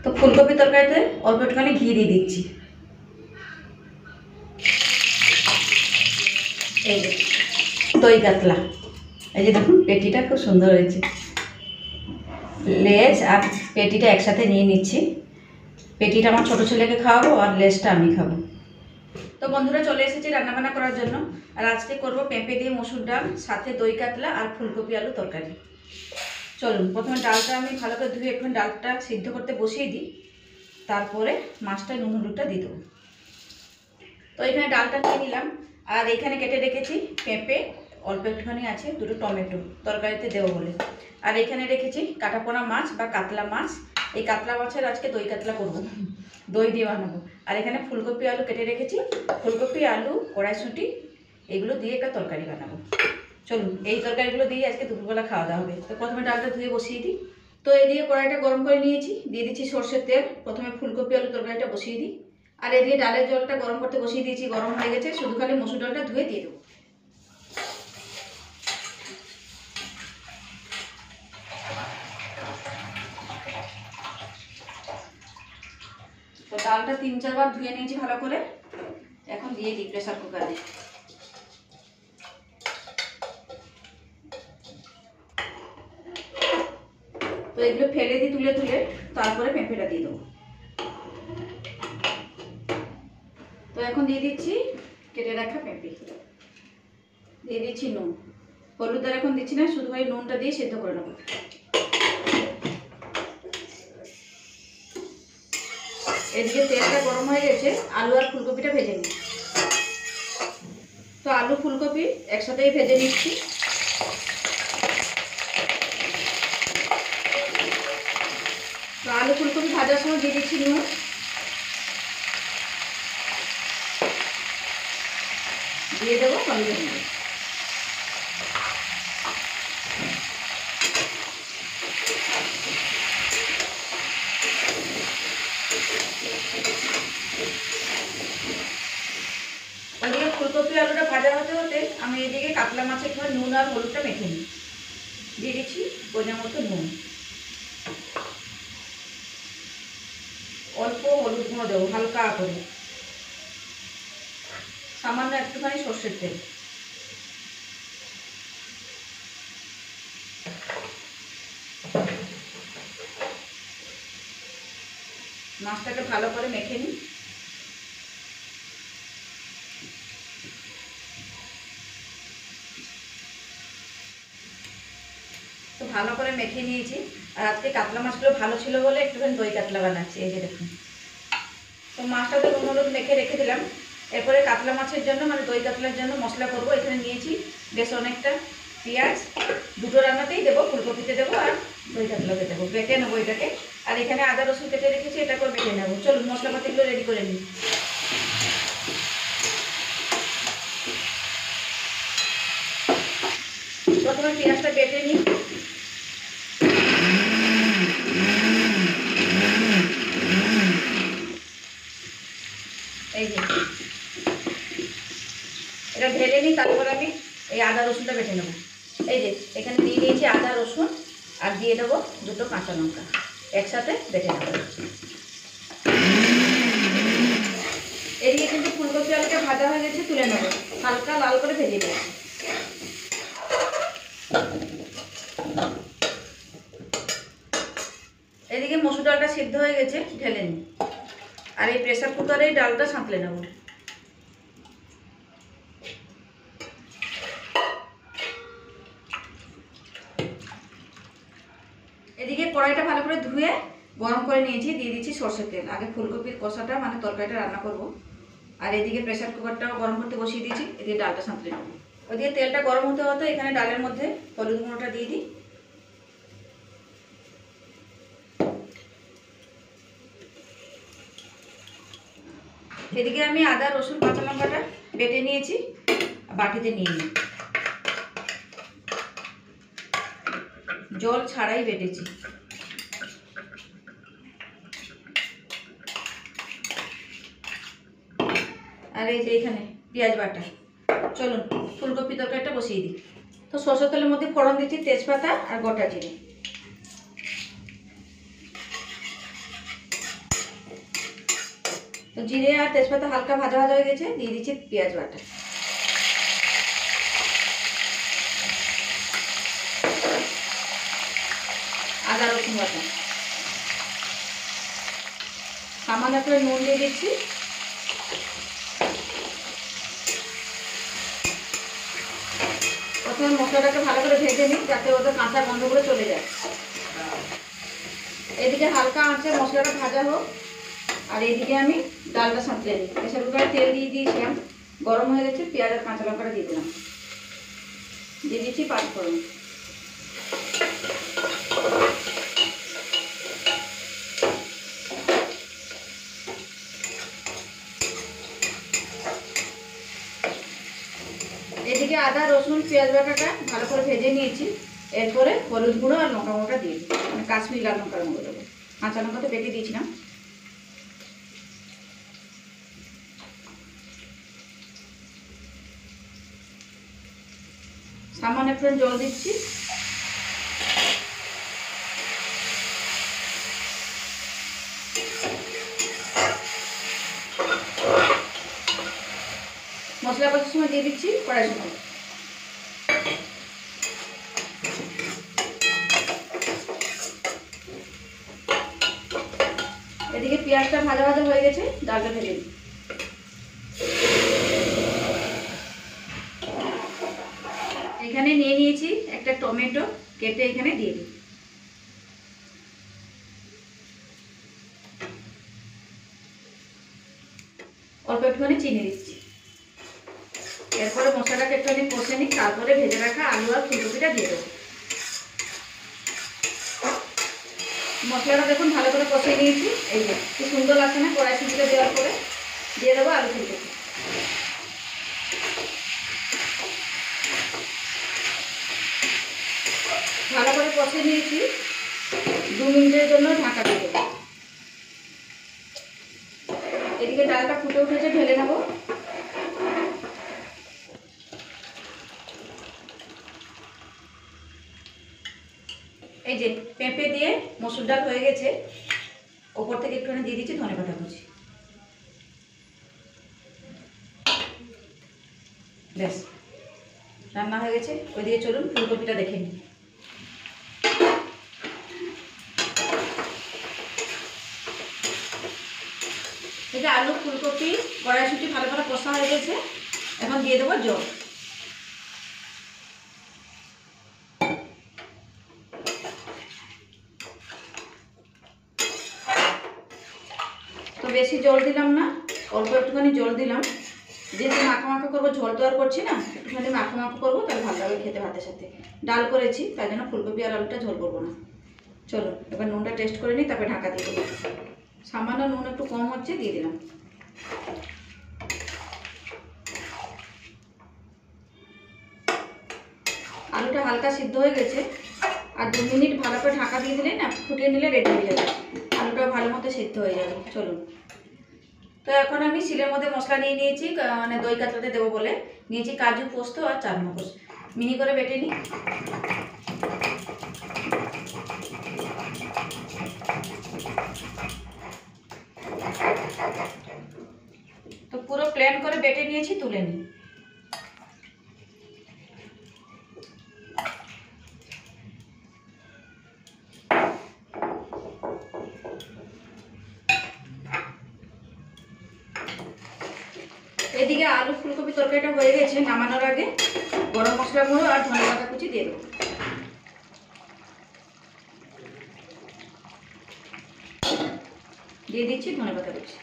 তো ফুলকপি তরকারিতে অল্প একটুখানি ঘি দিয়ে দিচ্ছি। এই যে দই কাতলা, এই যে দেখুন পেটিটা খুব সুন্দর হয়েছে। লেজ আর পেটিটা একসাথে নিয়ে নিচ্ছি। পেটিটা আমার ছোটো ছেলেকে খাওয়াবো আর লেজটা আমি খাবো। তো বন্ধুরা চলে এসেছি রান্নাবান্না করার জন্য। আর আজকে করব পেঁপে দিয়ে মসুর ডাল, সাথে দই কাতলা আর ফুলকপি আলু তরকারি। চলুন প্রথমে ডালটা আমি ভালো করে ধুয়ে একটু ডালটা সিদ্ধ করতে বসিয়ে দিই, তারপরে মাছটা নুন হলুদটা দিয়ে দেবো। তো এখানে ডালটা নিয়ে নিলাম, আর এখানে কেটে রেখেছি পেঁপে, অল্প একটুখানি আছে, দুটো টমেটো তরকারিতে দেবো বলে। আর এখানে রেখেছি কাটাপোনা মাছ বা কাতলা মাছ। এই কাতলা মাছের আজকে দই কাতলা করব, দই দিয়ে বানাবো। আর এখানে ফুলকপি আলু কেটে রেখেছি, ফুলকপি আলু কড়াইশুঁটি এগুলো দিয়ে একটা তরকারি বানাবো। চলুন এই তরকারিগুলো দিয়ে আজকে দুপুরবেলা খাওয়া দাওয়া হবে। তো প্রথমে ডালটা ধুয়ে বসিয়ে দিই। তো এদিকে কড়াইটা গরম করে নিয়েছি, দিয়ে দিচ্ছি সর্ষের তেল। প্রথমে ফুলকপি আলু তরকারিটা বসিয়ে দিই, আর এদিকে ডালের জলটা গরম করতে বসিয়ে দিয়েছি। গরম হয়ে গেছে, শুধু খালি মসুর ডালটা ধুয়ে দিয়ে দেবো। তো ডালটা 3-4 বার ধুয়ে নিয়েছি ভালো করে, এখন দিয়ে দিই প্রেসার কুকারে। তো এগুলো ফেলে দিই তুলে তুলে, তারপরে পেঁপেটা দিয়ে দেবো। তো এখন দিয়ে দিচ্ছি কেটে রাখা পেঁপে, দিয়ে দিচ্ছি নুন, হলুদ আর এখন দিচ্ছি না, শুধু ওই নুনটা দিয়ে সেদ্ধ করে নেবো। এদিকে তেলটা গরম হয়ে গেছে, আলু আর ফুলকপিটা ভেজে নিই। তো আলু ফুলকপি একসাথেই ভেজে নিচ্ছি। তো আলু ফুলকপি ভাজার সময় দিয়ে দিচ্ছি নুন, দিয়ে দেবো হলুদের গুঁড়ো। ওদিকে ফুলকপি আলুটা ভাজা হতে হতে আমি এদিকে কাতলা মাছের ধরে নুন আর হলুদটা মেখে নিই। দিয়ে দিচ্ছি পরিমাণ মতো নুন, অল্প হলুদ গুঁড়ো দেবো হালকা করে, সামান্য একটুখানি সর্ষের তেল। মাছটাকে ভালো করে মেখে নিই। তো ভালো করে মেখে নিয়েছি। আর আজকে কাতলা মাছগুলো ভালো ছিল বলে একটুখানি দই কাতলা বানাচ্ছি, এই যে দেখুন। তো মাছটাকে নুন হলুদ মেখে রেখে দিলাম। এরপরে কাতলা মাছের জন্য মানে দই কাতলার জন্য মশলা করব। এখানে নিয়েছি বেশ অনেকটা পেঁয়াজ, দুটো রান্নাতেই দেবো, ফুলকপিতে দেবো আর দই কাতলাতে দেবো। বেটে নেবো এটাকে। আর এখানে আদা রসুন কেটে রেখেছি, এটাকেও বেটে নেবো। চলুন মশলাপাতিগুলো রেডি করে নিই। প্রথমে পেঁয়াজটা বেটে নিই। এই যে এটা ঢেলে নিই, তারপর আমি এই আদা রসুনটা বেটে নেবো। এই যে এখানে দিয়ে দিয়েছি আদা রসুন, আর দিয়ে দেবো দুটো কাঁচা লঙ্কা, একসাথে বেটে নেবো। এদিকে কিন্তু ফুলকপি আলুটা ভাজা হয়ে গেছে, তুলে নেবো। হালকা লাল করে ভেজে নিয়েছি। এদিকে মসুর ডালটা সিদ্ধ হয়ে গেছে, ঢেলে নিই। আর এই প্রেসার কুকারে এই ডালটা সাঁতলে নেব। এদিকে কড়াইটা ভালো করে ধুয়ে গরম করে নিয়েছি, দিয়ে দিচ্ছি সর্ষের তেল। আগে ফুলকপির কষাটা মানে তরকারিটা রান্না করব। আর এদিকে প্রেসার কুকারটাও গরম করতে বসিয়ে দিয়েছি, এদিকে ডালটা সাঁতলে নেব। ওদিকে তেলটা গরম হতে হতে এখানে ডালের মধ্যে হলুদ গুঁড়োটা দিয়ে দিই। এদিকে আমি আদা রসুন কাঁচা লঙ্কাটা বেটে নিয়েছি, বাটিতে নিয়ে নিই। জল ছাড়াই বেটেছি। আর এই যে এখানে পেঁয়াজ বাটা। চলুন ফুলকপি তরকারিটা বসিয়ে দিই। তো সরষের তেলের মধ্যে ফোড়ন দিচ্ছি তেজপাতা আর গোটা জিরে। তো জিরে আর তেজপাতা হালকা ভাজা ভাজা হয়ে গেছে, দিয়ে দিচ্ছি পেঁয়াজ বাটা। আদা রসুন বাটা, সামান্য করে নুন দিয়ে দিচ্ছি। প্রথমে মশলাটাকে ভালো করে ভেজে নিই যাতে ওদের কাঁচা গন্ধগুলো চলে যায়। এদিকে হালকা আঁচে মশলাটা ভাজা হোক, আর এদিকে আমি ডালটা সাঁতলে নিই। প্রেসার কুকারে তেল দিয়ে দিয়েছিলাম, গরম হয়ে গেছে, পেঁয়াজ আর কাঁচা লঙ্কাটা দিয়ে দিলাম, দিয়ে দিচ্ছি পাঁচফোড়ন। এদিকে আদা রসুন পেঁয়াজ বাটাটা ভালো করে ভেজে নিয়েছি। এরপরে হলুদ গুঁড়ো আর লঙ্কা গুঁড়োটা দিয়ে দিই, মানে কাশ্মীরি লাল লঙ্কার গুঁড়ো দেবো। কাঁচা লঙ্কা তো বেটে দিয়েছিলাম। সামান্য একটু জল দিচ্ছি। মশলা কষার সময় দিয়ে দিচ্ছি কড়াইশুঁটি। এদিকে পেঁয়াজটা ভাজা ভাজা হয়ে গেছে, ডালটা ঢেলে দিই। এখানে নিয়ে নিয়েছি একটা টমেটো, কেটে এখানে দিয়ে দিই। অল্প একটুখানি চিনি দিচ্ছি। এরপরে মশলাটাকে একটুখানি কষে নিই, তারপরে ভেজে রাখা আলু আর ফুলকপিটা দিয়ে দেবো। মশলাটা দেখুন ভালো করে কষে নিয়েছি। এই যে কি সুন্দর লাগছে না কড়াইশুঁটিটা দেওয়ার পরে। দিয়ে দেবো আলু ফুলকপি। ভালো করে কষে নিয়েছি, 2 মিনিটের জন্য ঢাকা দিয়ে দেবো। এদিকে ডালটা ফুটে উঠেছে, ঢেলে নেবো। এই যে পেঁপে দিয়ে মসুর ডাল হয়ে গেছে, ওপর থেকে একটুখানি দিয়ে দিচ্ছি ধনেপাতা কুচি। ব্যাস রান্না হয়ে গেছে। ওইদিকে চলুন ফুলকপিটা দেখে নিই। এই যে আলু ফুলকপি কড়াইশুঁটি ভালো করে কষা হয়ে গেছে, এখন দিয়ে দেবো জল। তো বেশি জল দিলাম না, অল্প একটুখানি জল দিলাম। যেহেতু মাখা মাখা করবো, ঝোল তো আর করছি না, একটুখানি মাখা মাখা করবো, তাহলে ভালো লাগবে খেতে ভাতের সাথে। ডাল করেছি তাই জন্য ফুলকপি আর আলুটা ঝোল করবো না। চলো এবার নুনটা টেস্ট করে নিই, তারপরে ঢাকা দিয়ে দেবো। সামান্য নুন একটু কম হচ্ছে, দিয়ে দিলাম। আলুটা হালকা সিদ্ধ হয়ে গেছে, আর 2 মিনিট ভালো করে ঢাকা দিয়ে দিলে না, ফুটিয়ে নিলে রেডি হয়ে যাবে। আলুটাও ভালো মতো সিদ্ধ হয়ে যাবে। চলুন, তো এখন আমি শিলের মধ্যে মশলা নিয়ে নিয়েছি, মানে দই কাতলাতে দেবো বলে নিয়েছি কাজু পোস্ত আর চারমগজ, মিহি করে বেটে নিই। তো পুরো প্লেন করে বেটে নিয়েছি, তুলে নিই। এদিকে আলু ফুলকপি তরকারিটা হয়ে গেছে, নামানোর আগে গরম মশলা গুঁড়ো আর ধনেপাতা কুচি দিয়ে দেবো। দিয়ে দিচ্ছি ধনেপাতা কুচি।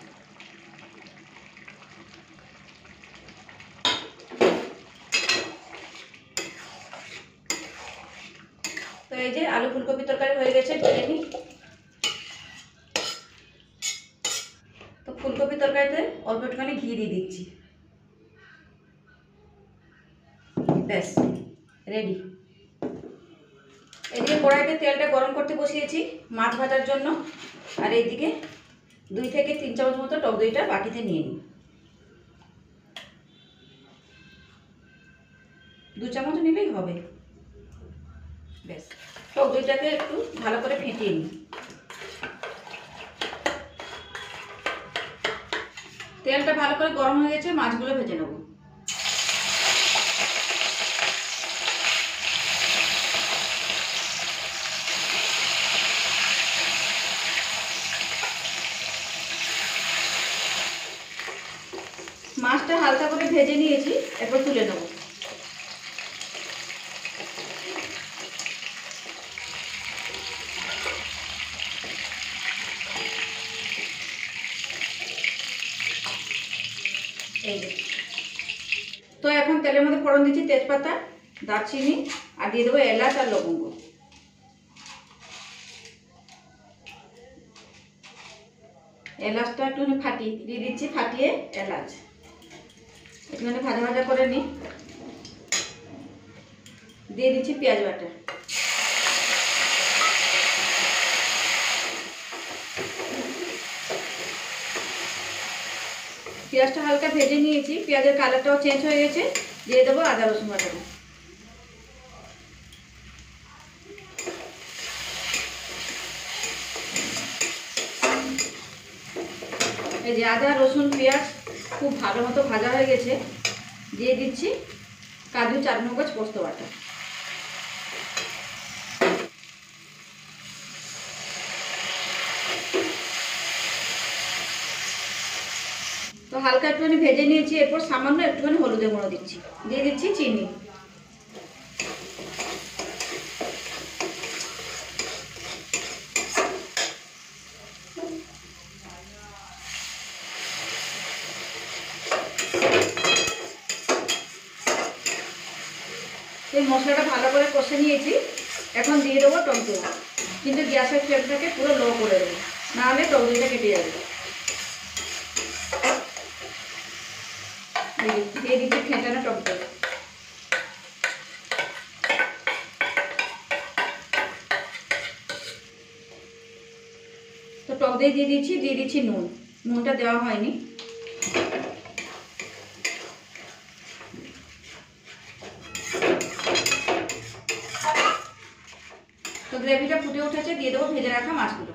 তো এই যে আলু ফুলকপি তরকারি হয়ে গেছে, ঢেলে নিই। তো ফুলকপি তরকারিতে অল্প একটুখানি ঘি দিয়ে দিচ্ছি। ব্যাস রেডি। এদিকে কড়াইতে তেলটা গরম করতে বসিয়েছি মাছ ভাজার জন্য, আর এইদিকে 2 থেকে 3 চামচ মতো টক দইটা বাটিতে নিয়ে নিই। 2 চামচ নিলেই হবে। ব্যাস টক দইটাকে একটু ভালো করে ফেটিয়ে নিই। তেলটা ভালো করে গরম হয়ে গেছে, মাছগুলো ভেজে নেব। মাছটা হালকা করে ভেজে নিয়েছি, এরপর তুলে নেব। এই যে, তো এখন তেলের মধ্যে ফোড়ন দিচ্ছি তেজপাতা, দারচিনি আর দিয়ে দেবো এলাচ আর লবঙ্গ। এলাচটা একটুখানি দিয়ে দিচ্ছি, ফাটিয়ে এলাচ একটুখানি ভাজা ভাজা করে নিই। দিয়ে দিচ্ছি পেঁয়াজ বাটা। পেঁয়াজটা হালকা ভেজে নিয়েছি, পেঁয়াজের কালারটাও চেঞ্জ হয়ে গেছে। দিয়ে দেবো আদা রসুন বাটাটা। এই যে আদা রসুন পেঁয়াজ খুব ভালো মতো ভাজা হয়ে গেছে। দিয়ে দিচ্ছি কাজু চারমগজ পোস্ত বাটা। তো হালকা একটুখানি ভেজে নিয়েছি, এরপর সামান্য একটুখানি হলুদের গুঁড়ো দিচ্ছি। দিয়ে দিচ্ছি চিনি। এই মশলাটা ভালো করে কষে নিয়েছি, এখন দিয়ে দেবো টক দই। কিন্তু গ্যাসের ফ্লেমটাকে পুরো লো করে দেবো, নাহলে টক দইটা কেটে যাবে। দিয়ে দিচ্ছি ফেটানো টক দই। তো টক দই দিয়ে দিচ্ছি নুনটা দেওয়া হয়নি। তো গ্রেভিটা ফুটে উঠেছে, দিয়ে দেবো ভেজে রাখা মাছগুলো।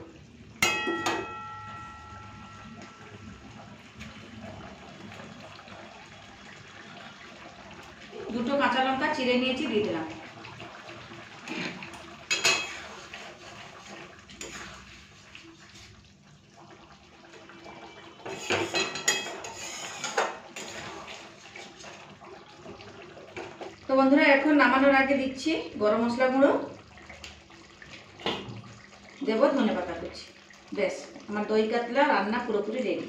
দুটো কাঁচা লঙ্কা চিড়ে নিয়েছি, দিয়ে দিলাম। তো বন্ধুরা, এখন নামানোর আগে দিচ্ছি গরম মশলা গুঁড়ো, দেবো ধনেপাতা কুচি। বেশ, আমার দই কাতলা রান্না পুরোপুরি রেডি।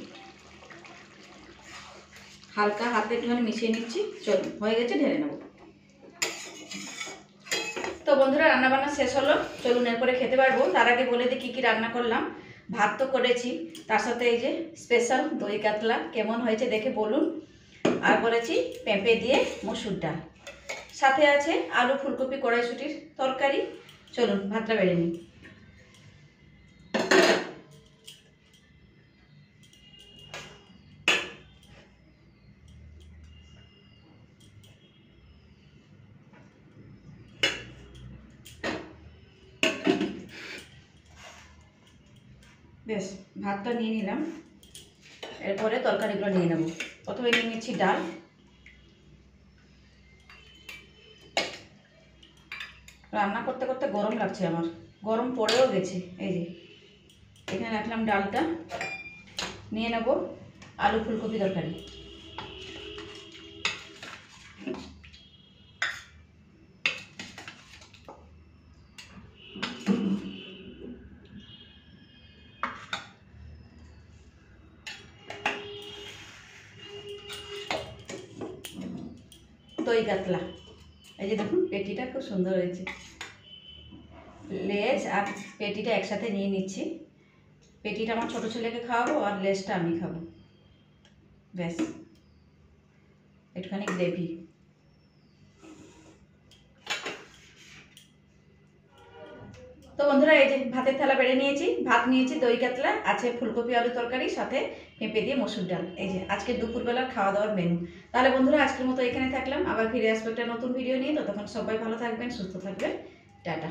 হালকা হাতে একটুখানি মিশিয়ে নিচ্ছি। চলুন, হয়ে গেছে, ঢেলে নেব। তো বন্ধুরা, রান্নাবান্না শেষ হলো, চলুন এরপরে খেতে পারবো। তার আগে বলে দিই কী কী রান্না করলাম। ভাত তো করেছি, তার সাথে এই যে স্পেশাল দই কাতলা, কেমন হয়েছে দেখে বলুন। আর করেছি পেঁপে দিয়ে মসুর ডাল, সাথে আছে আলু ফুলকপি কড়াইশুঁটির তরকারি। চলুন ভাতটা বেড়ে নিই। বেশ, ভাতটা নিয়ে নিলাম, এরপরে তরকারিগুলো নিয়ে নেব। প্রথমে নিয়ে নিচ্ছি ডাল। রান্না করতে করতে গরম লাগছে আমার, গরম পড়েও গেছে। এই যে এখানে রাখলাম ডালটা। নিয়ে নেব আলু ফুলকপি তরকারি। দই কাতলা, এই যে দেখুন পেটিটা খুব সুন্দর হয়েছে। লেজ আর পেটিটা একসাথে নিয়ে নিচ্ছি। পেটিটা আমার ছোটো ছেলেকে খাওয়াবো আর লেজটা আমি খাবো। ব্যাস, একটুখানি গ্রেভি। তো বন্ধুরা, এই যে ভাতের থালা বেড়ে নিয়েছি, ভাত নিয়েছি, দই কাতলা আছে, ফুলকপি আলু তরকারি, সাথে পেঁপে দিয়ে মসুর ডাল। এই যে আজকে দুপুরবেলার খাওয়া দাওয়ার মেনু। তাহলে বন্ধুরা, আজকের মতো এখানে থাকলাম, আবার ফিরে আসবো একটা নতুন ভিডিও নিয়ে। ততক্ষণ সবাই ভালো থাকবেন, সুস্থ থাকবেন। টাটা।